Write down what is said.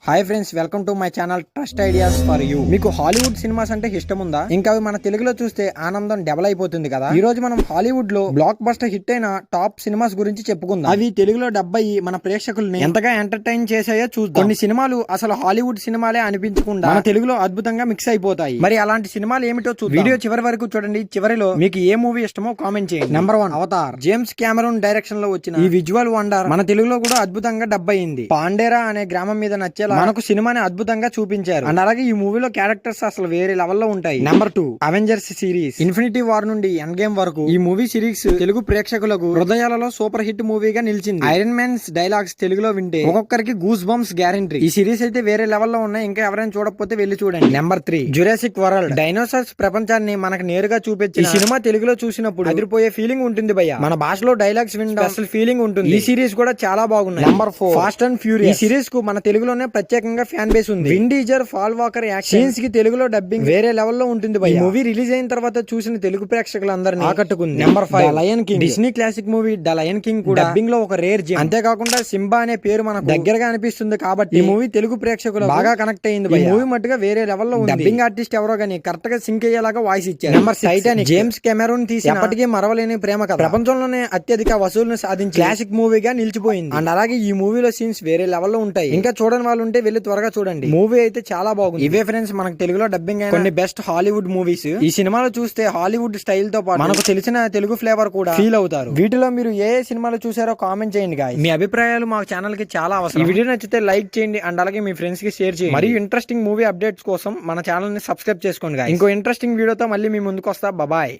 Hi friends, welcome to my channel trust ideas for you. మీకు Hollywood cinemas అంటే ఇష్టం ఉందా? ఇంకా అవి మన తెలుగులో చూస్తే ఆనందం డబల్ అయిపోతుంది కదా. ఈ రోజు మనం హాలీవుడ్ లో బ్లాక్ బస్టర్ హిట్ అయిన టాప్ సినిమాస్ గురించి చెప్పుకుందాం. అవి తెలుగులో డబ్ అయ్యి మన ప్రేక్షకుల్ని ఎంతగా ఎంటర్టైన్ చేసాయో చూద్దాం. కొన్ని సినిమాలు అసలు హాలీవుడ్ సినిమాలే అనిపించకుండా మన తెలుగులో అద్భుతంగా మిక్స్ అయిపోతాయి. మరి అలాంటి సినిమాలు ఏమిటో చూద్దాం. వీడియో చివరి వరకు చూడండి. చివరిలో మీకు ఏ మూవీ ఇష్టమో కామెంట్ చేయండి. Number 1 Avatar. James Cameroon direction లో వచ్చిన ఈ విజువల్ వండర్ మన తెలుగులో కూడా అద్భుతంగా డబ్ అయ్యింది. పాండేరా అనే గ్రామం మీద నచ్చేలా మనకు సినిమాని అద్భుతంగా చూపించారు. అండ్ అలాగే ఈ మూవీలో క్యారెక్టర్స్ అసలు వేరే లెవెల్ లో ఉంటాయి. Number 2 Avengers series. Infinity war నుండి ఎండ్ గేమ్ వరకు ఈ మూవీ సిరీస్ తెలుగు ప్రేక్షకులకు హృదయాలలో సూపర్ హిట్ మూవీగా నిలిచింది. ఐరన్ మ్యాన్స్ డైలాగ్స్ తెలుగులో వింటే ఒక్కొక్కరికి గూస్ బంప్స్ గ్యారంటీ. ఈ సిరీస్ అయితే వేరే లెవెల్ లో ఉన్నాయి. ఇంకా ఎవరైనా చూడకపోతే వెళ్లి చూడండి. Number 3 Jurassic world. డైనోసార్స్ ప్రపంచాన్ని మనకు నేరుగా చూపించి ఈ సినిమా తెలుగులో చూసినప్పుడు అదిరిపోయే ఫీలింగ్ ఉంటుంది భయ్య. మన భాషలో డైలాగ్స్ వినడం అసలు ఫీలింగ్ ఉంటుంది. ఈ సిరీస్ కూడా చాలా బాగున్నాయి. Number 4 fast and furious. ఈ సిరీస్ కు మన తెలుగులోనే ప్రత్యేకంగా ఫ్యాన్ బేస్ ఉంది. విన్ డీజర్, పాల్ వాకర్ యాక్షన్స్ కి తెలుగులో డబ్బింగ్ వేరే లెవెల్ లో ఉంటుంది భయ్య. మూవీ రిలీజ్ అయిన తర్వాత చూసిన తెలుగు ప్రేక్షకులందరినీ ఆకట్టుకుంది. Number 5 lion king. Disney classic movie the lion king కూడా డబ్బింగ్ లో ఒక రేర్ జెమ్. అంతేకాకుండా సింబా అనే పేరు మనకు దగ్గరగా అనిపిస్తుంది కాబట్టి ఈ మూవీ తెలుగు ప్రేక్షకులు బాగా కనెక్ట్ అయింది భయ్య. మూవీ మట్టుగా వేరే లెవెల్ లో ఉంది. డబ్బింగ్ ఆర్టిస్ట్ ఎవరో గానీ కరెక్ట్ గా సింక్ అయ్యేలాగా వాయిస్ ఇచ్చారు. Number 6 Titanic. జేమ్స్ కెమెరూన్ తీసిన ఎప్పటికీ మరవలేని ప్రేమ కథ. ప్రపంచంలోనే అత్యధిక వసూలును సాధించి క్లాసిక్ మూవీగా నిలిచిపోయింది. అండ్ అలాగే ఈ మూవీలో సీన్స్ వేరే లెవెల్ లో ఉంటాయి. ఇంకా చూడని వాళ్ళు ఉంటే వెళ్లి త్వరగా చూడండి. మూవీ అయితే చాలా బాగుంది. ఇవే ఫ్రెండ్స్ మనకు తెలుగులో డబ్బింగ్ అయిన కొన్ని బెస్ట్ హాలీవుడ్ మూవీస్. ఈ సినిమాలో చూస్తే హాలీవుడ్ స్టైల్ తో పాటు మనకు తెలిసిన తెలుగు ఫ్లేవర్ కూడా ఫీల్ అవుతారు. వీటిలో మీరు ఏ సినిమాలు చూసారో కామెంట్ చేయండి గాయ్స్. మీ అభిప్రాయాలు మా ఛానల్ కి చాలా అవసరం. ఈ వీడియో నచ్చితే లైక్ చేయండి అండ్ అలాగే మీ ఫ్రెండ్స్ కి షేర్ చేయండి. మరియు ఇంట్రెస్టింగ్ మూవీ అప్డేట్స్ కోసం మన ఛానల్ ని సబ్స్క్రైబ్ చేసుకోండి గాయ్స్. ఇంకో ఇంట్రెస్టింగ్ వీడియోతో మళ్ళీ మీ ముందుకు వస్తా. బాయ్.